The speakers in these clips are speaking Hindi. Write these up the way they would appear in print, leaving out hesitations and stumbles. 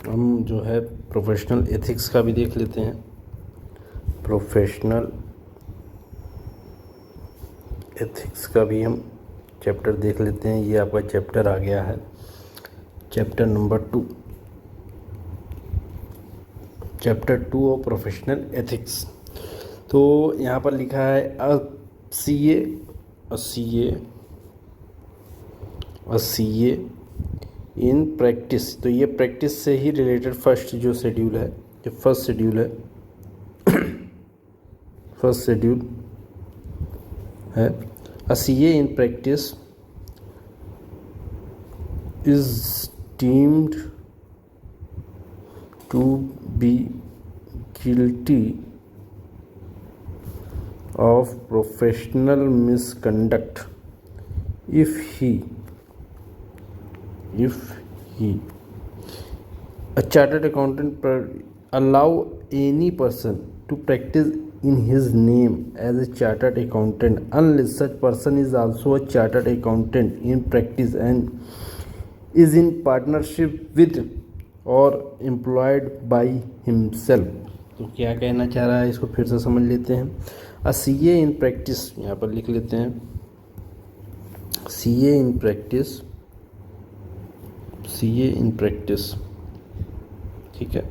हम जो है प्रोफेशनल एथिक्स का भी देख लेते हैं। प्रोफेशनल एथिक्स का भी हम चैप्टर देख लेते हैं। ये आपका चैप्टर आ गया है, chapter number 2, chapter 2 of professional ethics. तो यहाँ पर लिखा है अ सी ए इन प्रैक्टिस। तो ये प्रैक्टिस से ही रिलेटेड फर्स्ट जो शेड्यूल है, जो फर्स्ट शेड्यूल है, फर्स्ट शेड्यूल है uh CA in practice is deemed to be guilty of professional misconduct if he a chartered accountant allow any person to practice in his name as a chartered accountant unless such person is also a chartered accountant in practice and is in partnership with or employed by himself। तो क्या कहना चाह रहा है, इसको फिर से समझ लेते हैं। अ CA इन प्रैक्टिस, यहाँ पर लिख लेते हैं CA in practice, CA in practice, ठीक है।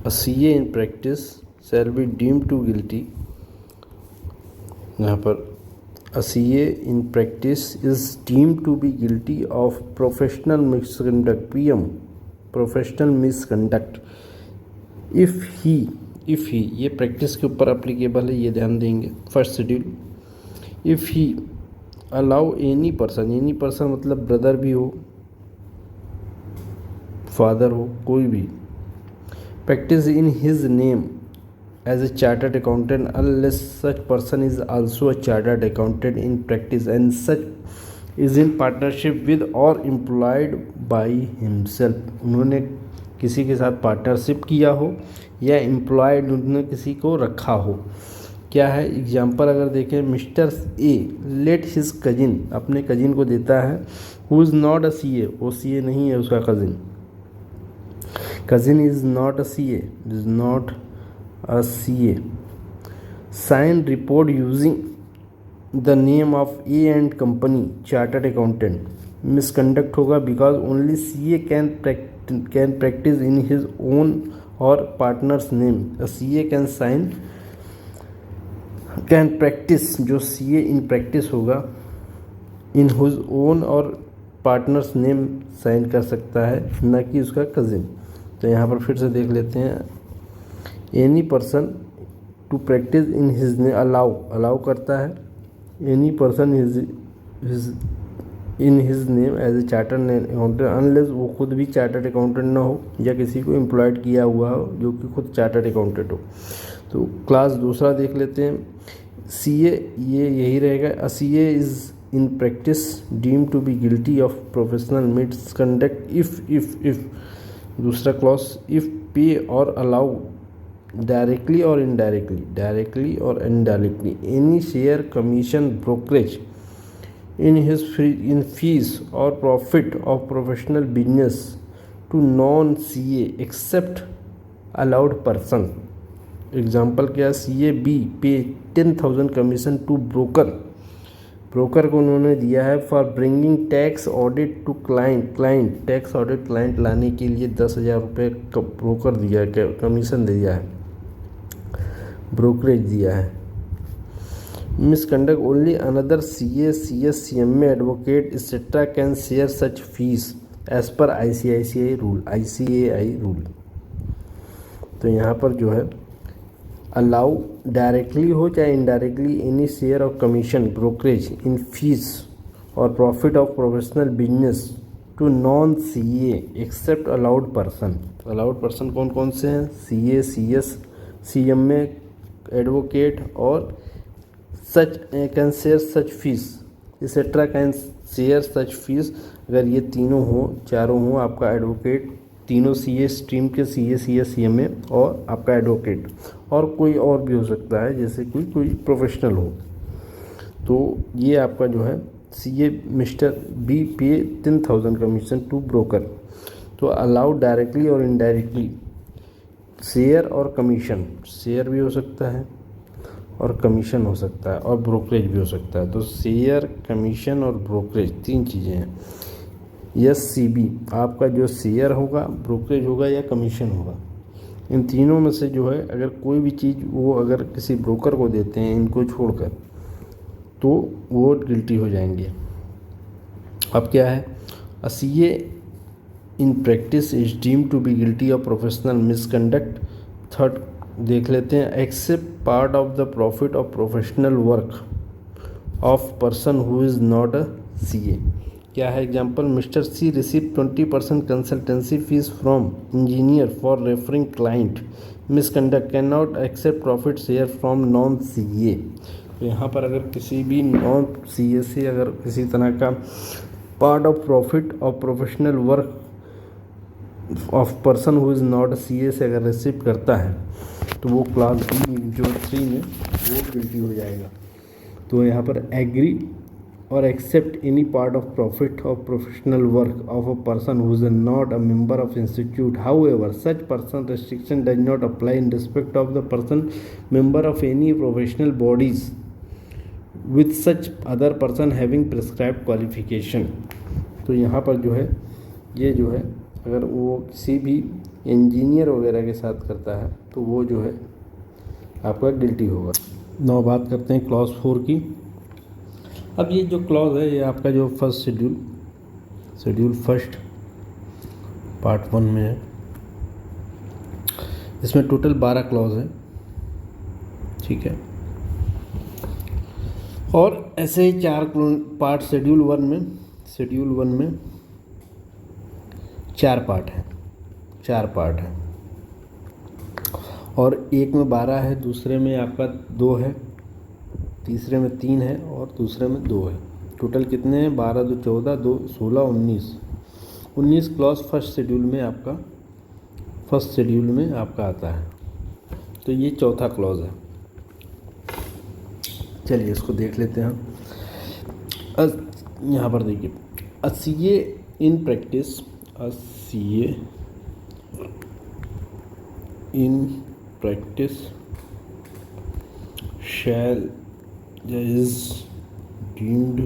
Uh CA in practice shall be deemed to guilty, यहाँ पर A CA in practice is deemed to be guilty of professional misconduct, PM, professional misconduct, if he ये प्रैक्टिस के ऊपर अप्लीकेबल है, ये ध्यान देंगे। First schedule, if he allow any person मतलब ब्रदर भी हो, फादर हो, कोई भी, practice in his name as a chartered accountant unless such person is also a chartered accountant in practice and such is in partnership with or employed by himself। उन्होंने किसी के साथ पार्टनरशिप किया हो या एम्प्लॉयड उन्होंने किसी को रखा हो। क्या है एग्जाम्पल अगर देखें, mister A late his cousin, अपने कजिन को देता है, who is not a CA, वो CA नहीं है, उसका cousin is not a CA, is not a CA, sign report using the name of A and company chartered accountant, misconduct होगा because only CA can practice in his own or partner's name। a CA can practice, जो CA in practice होगा, in his own और partner's name साइन कर सकता है, न कि उसका कजिन। तो यहाँ पर फिर से देख लेते हैं, any person to practice in his ने अलाउ करता है, any person in his name as a chartered accountant unless वो खुद भी चार्टर्ड अकाउंटेंट ना हो या किसी को एम्प्लॉयड किया हुआ हो जो कि खुद चार्टर्ड अकाउंटेंट हो। तो क्लास दूसरा देख लेते हैं, CA, ये यही रहेगा। Uh CA is in practice deem to be guilty of professional misconduct if दूसरा क्लॉज इफ़ पे और allow directly or indirectly any share, commission, brokerage in fees or profit of professional business to non-CA except allowed person। Example क्या, CA B पे 10,000 कमीशन टू ब्रोकर को उन्होंने दिया है for bringing tax audit to client tax audit client लाने के लिए 10,000 रुपये ब्रोकर दिया है, कमीशन दिया है, ब्रोकरेज दिया है। Misconduct only another CA, CS, CMA, advocate etcetera can share such fees as per ICAI rule. तो यहाँ पर जो है अलाउ डायरेक्टली हो चाहे indirectly any share of commission, brokerage in fees और profit of professional business to non CA except allowed person कौन कौन से हैं, CA, CS, CMA, एडवोकेट और such can share such fees etcetera can share such fees. अगर ये तीनों हो, चारों हो, आपका एडवोकेट, तीनों CA स्ट्रीम के CA, CS, CMA और आपका एडवोकेट, और कोई और भी हो सकता है जैसे कोई प्रोफेशनल हो। तो ये आपका जो है CA मिस्टर B पे 10,000 कमीशन टू ब्रोकर। तो अलाउ डायरेक्टली और इनडायरेक्टली शेयर और कमीशन, शेयर भी हो सकता है और कमीशन हो सकता है और ब्रोकरेज भी हो सकता है। तो शेयर, कमीशन और ब्रोकरेज 3 चीज़ें हैं। SCB आपका जो शेयर होगा, ब्रोकरेज होगा या कमीशन होगा, इन तीनों में से जो है अगर कोई भी चीज़ वो अगर किसी ब्रोकर को देते हैं इनको छोड़कर, तो वो गिल्टी हो जाएंगे। अब क्या है, CA in practice is deemed to be guilty of professional misconduct. Third देख लेते हैं, except part of the profit of professional work of person who is not a CA। क्या है example, mister C receive 20% consultancy fees from engineer for referring client misconduct can not accept profit share from non CA। तो यहाँ पर अगर किसी भी नॉन CA से अगर किसी तरह का part of profit of professional work of person who is not CA से अगर रिसीव करता है तो वो क्लास B जो 3 में वो गिल्टी हो जाएगा। तो यहाँ पर एग्री और accept any part of profit of professional work of a person who is not a member of institute, however such person restriction does not apply in respect of the person member of any professional bodies with such other person having prescribed qualification. तो यहाँ पर जो है ये जो है अगर वो किसी भी इंजीनियर वगैरह के साथ करता है तो वो जो है आपका गिल्टी होगा। नौ बात करते हैं क्लॉज 4 की। अब ये जो क्लॉज है ये आपका जो फर्स्ट शेड्यूल फर्स्ट पार्ट 1 में है। इसमें टोटल 12 क्लॉज है, ठीक है। और ऐसे ही 4 पार्ट शेड्यूल वन में 4 पार्ट हैं और एक में 12 है, दूसरे में आपका 2 है, तीसरे में 3 है और दूसरे में 2 है। टोटल कितने हैं, 12 2 14 2 16 19 क्लॉज फर्स्ट शेड्यूल में आपका आता है। तो ये चौथा क्लॉज है। चलिए इसको देख लेते हैं हम। यहाँ पर देखिए, CA in practice, CA in practice shall is deemed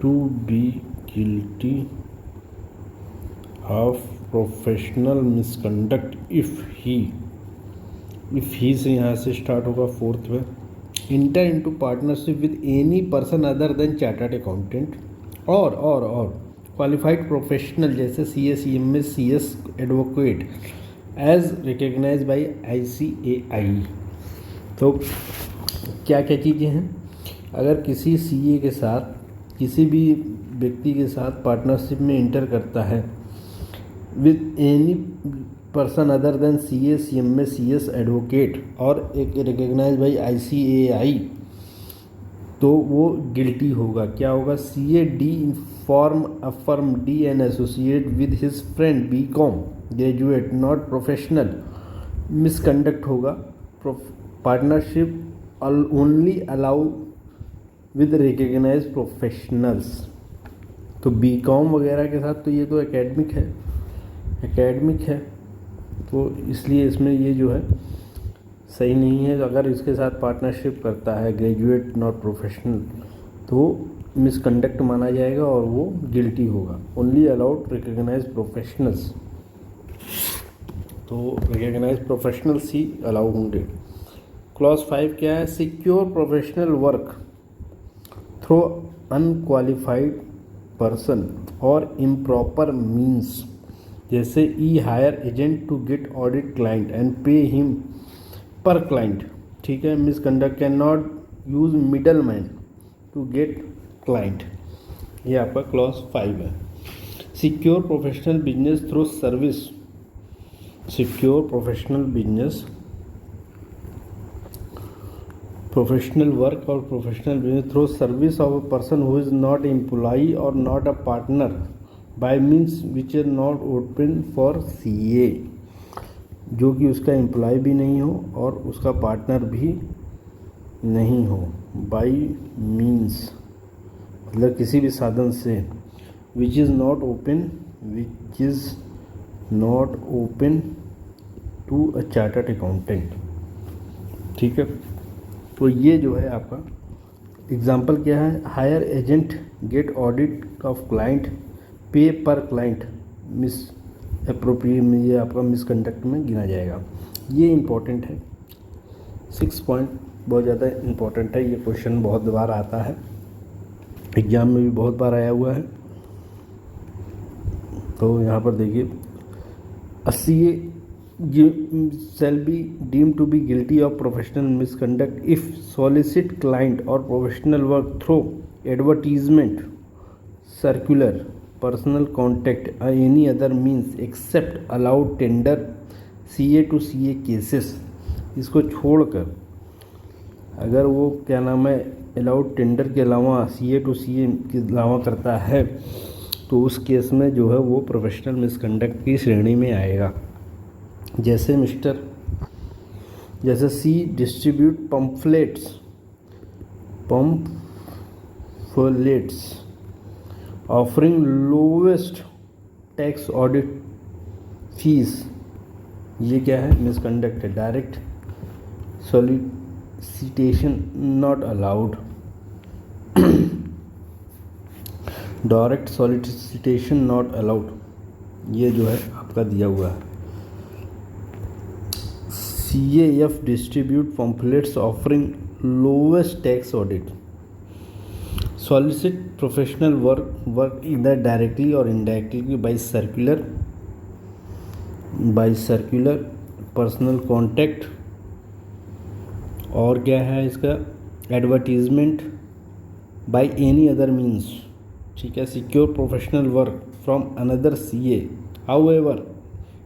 to be guilty of professional misconduct if he से यहाँ से स्टार्ट होगा 4th में, enter into partnership with any person other than chartered accountant और क्वालिफाइड प्रोफेशनल जैसे CA, CMA, CS, advocate as recognise by ICAI। तो क्या क्या चीज़ें हैं, अगर किसी CA के साथ किसी भी व्यक्ति के साथ पार्टनरशिप में इंटर करता है with any person other than CA, CMA, CS, advocate और एक रिकग्नाइज बाई ICAI, तो वो गिल्टी होगा। क्या होगा, CA D form a firm D an associate with his friend BCom graduate not professional misconduct होगा। Partnership only allow with recognise professionals. तो BCom वगैरह के साथ तो ये तो एकेडमिक है, तो इसलिए इसमें ये जो है सही नहीं है। अगर इसके साथ पार्टनरशिप करता है ग्रेजुएट नॉट प्रोफेशनल तो मिसकंडक्ट माना जाएगा और वो गिल्टी होगा। ओनली अलाउड रिकग्नाइज प्रोफेशनल्स, तो रिकग्नाइज प्रोफेशनल्स ही अलाउ होंगे। क्लॉज 5 क्या है, secure professional work through unqualified person और इम्प्रॉपर मीन्स, जैसे hire agent to get audit client and pay him per client, ठीक है। Misconduct can not use middle man to get client, ये आपका क्लॉज 5 है। Secure professional business through service, secure professional business, professional work और professional business through service of a person who is not employee और not a partner by means which are not open for CA, जो कि उसका एम्प्लॉय भी नहीं हो और उसका पार्टनर भी नहीं हो। बाय मीन्स मतलब किसी भी साधन से which is not open to a chartered accountant. ठीक है, तो ये जो है आपका एग्जाम्पल क्या है, hire agent get audit of client, pay per client miss appropriate में, ये आपका मिसकंडक्ट में गिना जाएगा। ये इम्पोर्टेंट है, 6 पॉइंट बहुत ज़्यादा इम्पोर्टेंट है। ये क्वेश्चन बहुत बार आता है, एग्जाम में भी बहुत बार आया हुआ है। तो यहाँ पर देखिए, CA shall be deemed to be guilty of professional misconduct if solicit client or professional work through advertisement, circular, personal contact or any other means except allowed tender CA to CA cases। इसको छोड़कर अगर वो क्या नाम है अलाउड टेंडर के अलावा CA टू CA के अलावा करता है तो उस केस में जो है वो प्रोफेशनल मिसकंडक्ट की श्रेणी में आएगा। जैसे C distribute pamphlets offering lowest tax audit fees, ये क्या है, मिसकंडक्ट है। Direct solicitation not allowed, direct solicitation not allowed, ये जो है आपका दिया हुआ है। CAF distribute pamphlets offering lowest tax audit, solicit professional work either directly or indirectly by circular, personal contact, और क्या है इसका advertisement, by any other means। ठीक है, secure professional work from another CA, however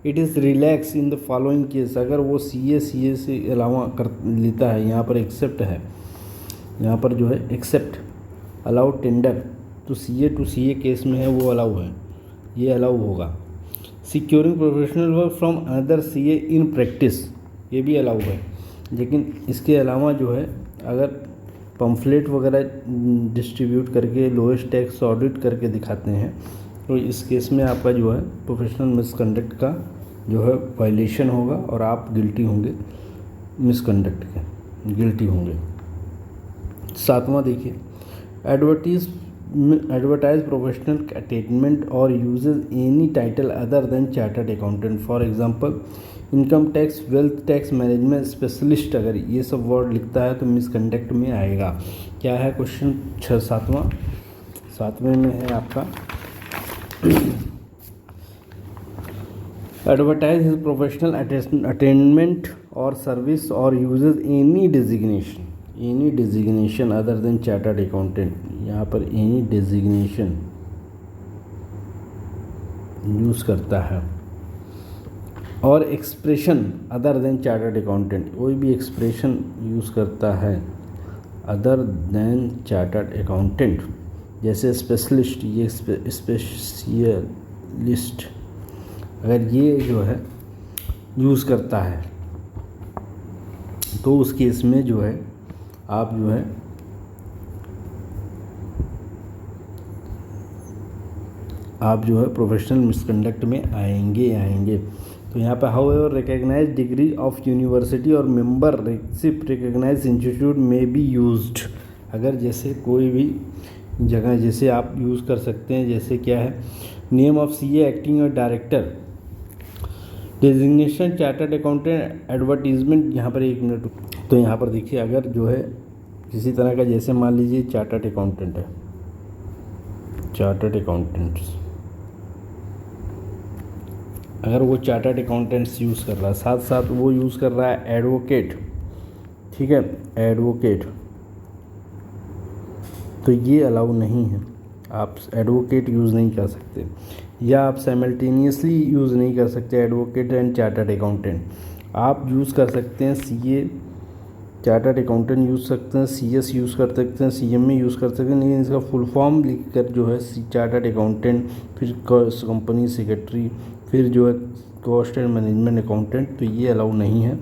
it is relax in the following case. अगर वो CA से अलावा कर लेता है, यहाँ पर एक्सेप्ट है, यहाँ पर जो है एक्सेप्ट अलाउ टेंडर, तो CA टू CA केस में है वो अलाउ है, ये अलाउ होगा। Securing professional work from another CA in practice, ये भी अलाउ है। लेकिन इसके अलावा जो है अगर पम्फलेट वगैरह डिस्ट्रीब्यूट करके लोएस्ट टैक्स ऑडिट करके दिखाते हैं तो इस केस में आपका जो है प्रोफेशनल मिसकंडक्ट का जो है वायलेशन होगा और आप गिल्टी होंगे, मिसकंडक्ट के गिल्टी होंगे। 7वां देखिए, एडवर्टाइज प्रोफेशनल अटेनमेंट और uses any title other than chartered accountant, for example income tax, wealth tax management specialist, अगर ये सब वर्ड लिखता है तो मिसकंडक्ट में आएगा। क्या है क्वेश्चन 7वें में है आपका, एडवर्टाइज हिज प्रोफेशनल अटेनमेंट और सर्विस और uses any designation other than chartered accountant, यहाँ पर एनी डिजिग्नेशन यूज़ करता है, और expression other than chartered accountant, कोई भी एक्सप्रेशन यूज़ करता है अदर देन चार्टर्ड अकाउंटेंट, जैसे स्पेशलिस्ट, ये स्पेशलिस्ट अगर ये जो है यूज़ करता है तो उस केस में जो है आप जो है प्रोफेशनल मिसकंडक्ट में आएंगे। तो यहाँ पे however recognised degree of university और membership recognised institute may be used, अगर जैसे कोई भी जगह जैसे आप यूज़ कर सकते हैं, जैसे क्या है नेम ऑफ CA एक्टिंग और director, designation chartered accountant, advertisement. यहाँ पर 1 मिनट, तो यहाँ पर देखिए अगर जो है किसी तरह का, जैसे मान लीजिए चार्टर्ड अकाउंटेंट है, चार्टर्ड अकाउंटेंट्स, अगर वो चार्टर्ड अकाउंटेंट्स यूज़ कर रहा है, साथ साथ वो यूज़ कर रहा है एडवोकेट, ठीक है, एडवोकेट, तो ये अलाउ नहीं है, आप एडवोकेट यूज़ नहीं कर सकते, या आप साइमल्टेनियसली यूज़ नहीं कर सकते एडवोकेट एंड चार्टर्ड अकाउंटेंट। आप यूज़ कर सकते हैं CA, चार्टर्ड अकाउंटेंट यूज़ सकते हैं, CS यूज़ कर सकते हैं, CMA यूज़ कर सकते हैं, लेकिन इसका फुल फॉर्म लिख कर जो है चार्टर्ड अकाउंटेंट, फिर कंपनी सेक्रेटरी, फिर जो है कॉस्ट एंड मैनेजमेंट अकाउंटेंट, तो ये अलाउ नहीं है।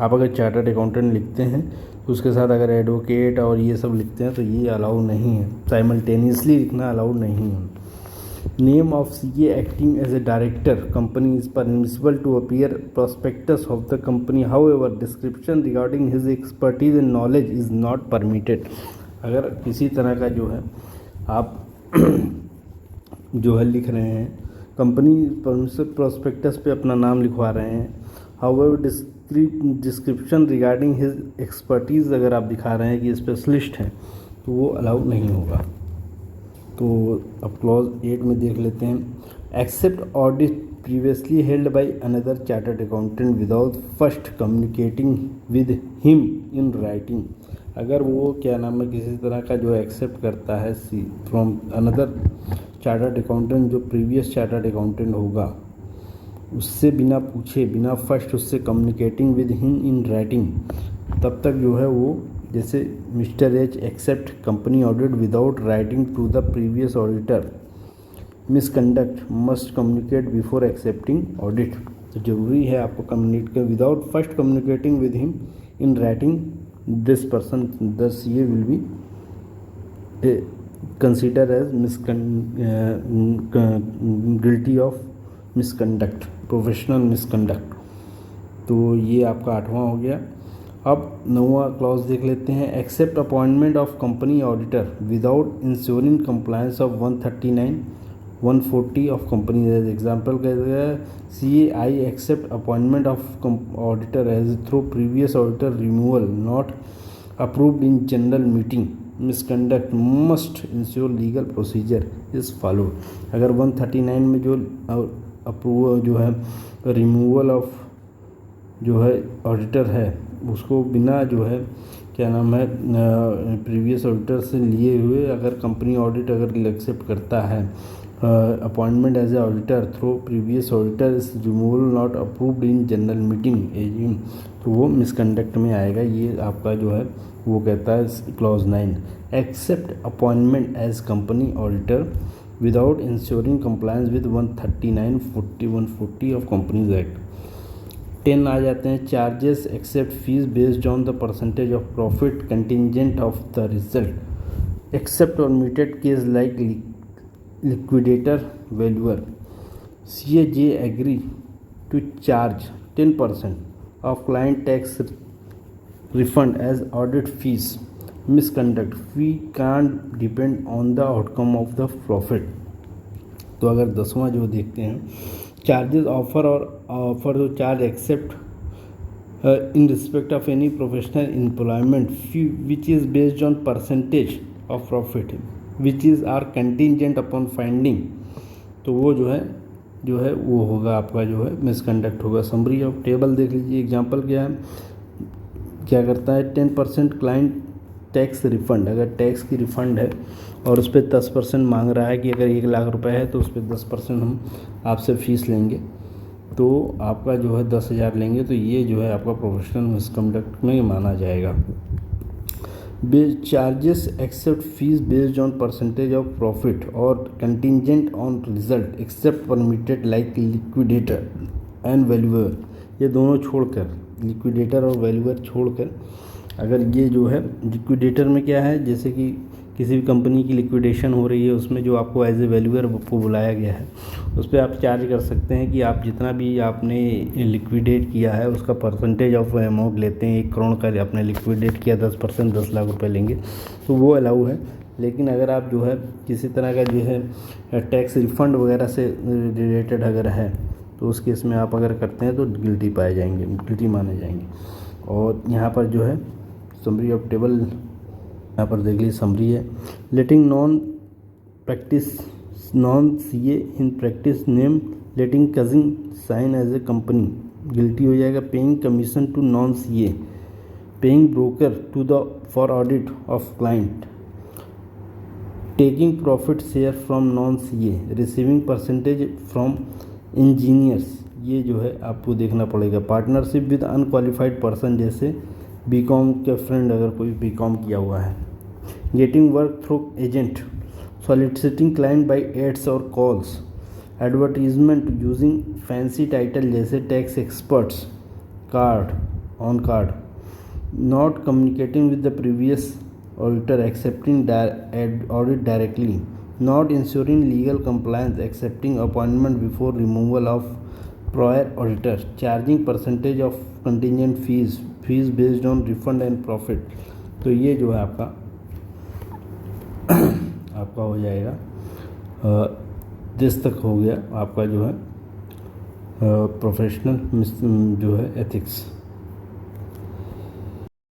आप अगर चार्टर्ड अकाउंटेंट लिखते हैं उसके साथ अगर एडवोकेट और ये सब लिखते हैं तो ये अलाउ नहीं है, साइमल्टेनियसली लिखना अलाउ नहीं है। Name of CA acting as a director company is permissible to appear prospectus of the company, however description regarding his expertise and knowledge is not permitted. अगर किसी तरह का जो है आप जो है लिख रहे हैं, कंपनी प्रोस्पेक्टस पे अपना नाम लिखवा रहे हैं, however description regarding his expertise अगर आप दिखा रहे हैं कि स्पेशलिस्ट हैं तो वो अलाउ नहीं होगा। तो अब क्लॉज 8 में देख लेते हैं, accept audit previously held by another chartered accountant without first communicating with him in writing. अगर वो क्या नाम है किसी तरह का जो एक्सेप्ट करता है फ्रॉम अनदर चार्टर्ड अकाउंटेंट, जो प्रीवियस चार्टर्ड अकाउंटेंट होगा, उससे बिना पूछे, बिना फर्स्ट उससे communicating with him in writing, तब तक जो है वो, जैसे mister H accept company audit without writing to the previous auditor, misconduct must communicate before accepting audit. तो जरूरी है आपको कम्युनिकेट कर, without first communicating with him in writing this person the CA will be consider as guilty of misconduct, professional misconduct. तो ये आपका 8वां हो गया। अब 9वां क्लॉज देख लेते हैं, accept appointment of company auditor without ensuring compliance of 139 140 of company. As example कह CA I accept appointment of auditor as through previous auditor removal not approved in general meeting, misconduct must ensure legal procedure is followed. अगर 139 में जो अप्रूव जो है रिमूवल ऑफ जो है ऑडिटर है, उसको बिना जो है क्या नाम है प्रीवियस ऑडिटर से लिए हुए अगर कंपनी ऑडिट अगर एक्सेप्ट करता है appointment as a auditor through previous auditor is removal not approved in general meeting AGM, तो वो मिसकंडक्ट में आएगा। ये आपका जो है वो कहता है clause 9, accept appointment as company auditor without ensuring compliance with 139 40 140 of companies act. 10 आ जाते हैं, charges accept fees based on the percentage of profit contingent of the result except omitted case like liquidator valuer. CAJ agree to charge 10% of client tax refund as audit fees, misconduct fee can't depend on the outcome of the profit। तो अगर 10वां जो देखते हैं, चार्जेस ऑफर और ऑफर जो charge accept in respect of any professional employment fee which is based on percentage of profit which is are contingent upon finding, तो वो जो है वो होगा आपका जो है मिसकंडक्ट होगा। समरी ऑफ टेबल देख लीजिए, एग्जांपल क्या करता है 10% क्लाइंट टैक्स रिफ़ंड, अगर टैक्स की रिफ़ंड है और उस पर 10% मांग रहा है कि अगर 1 लाख रुपए है तो उस पर 10% हम आपसे फ़ीस लेंगे, तो आपका जो है 10,000 लेंगे, तो ये जो है आपका प्रोफेशनल मिसकंडक्ट में माना जाएगा। Charges accept fees based on percentage of profit और contingent on result except permitted like liquidator and valuer, ये दोनों छोड़कर, लिक्विडेटर और वैल्यूअर छोड़कर, अगर ये जो है लिक्विडेटर में क्या है, जैसे कि किसी भी कंपनी की लिक्विडेशन हो रही है, उसमें जो आपको एज ए वैल्यूअर को बुलाया गया है, उस पर आप चार्ज कर सकते हैं कि आप जितना भी आपने लिक्विडेट किया है उसका परसेंटेज ऑफ अमाउंट लेते हैं। 1 करोड़ का आपने लिक्विडेट किया, 10% 10 लाख रुपए लेंगे, तो वो अलाउ है। लेकिन अगर आप जो है किसी तरह का जो है टैक्स रिफ़ंड वगैरह से रिलेटेड अगर है, तो उस केस में आप अगर करते हैं तो गिल्टी पाए जाएंगे, गिल्टी माने जाएंगे। और यहाँ पर जो है समरी ऑफ टेबल यहाँ पर देख लीजिए, समरी है, letting non CA in practice name letting cousin sign as a company, guilty हो जाएगा। Paying commission to non CA, paying broker to the for audit of client, taking profit share from non CA, receiving percentage from engineers, ये जो है आपको देखना पड़ेगा। पार्टनरशिप विद अनक्वालिफाइड पर्सन, जैसे BCom के फ्रेंड अगर कोई BCom किया हुआ है। Getting work through agent, soliciting client by ads और calls, advertisement using fancy title जैसे tax experts, card on card, not communicating with the previous auditor, accepting audit directly, not ensuring legal compliance, accepting appointment before removal of prior auditor, charging percentage of contingent fees based on refund and profit। तो ये जो है आपका आपका हो जाएगा दिस तक हो गया आपका जो है प्रोफेशनल जो है एथिक्स।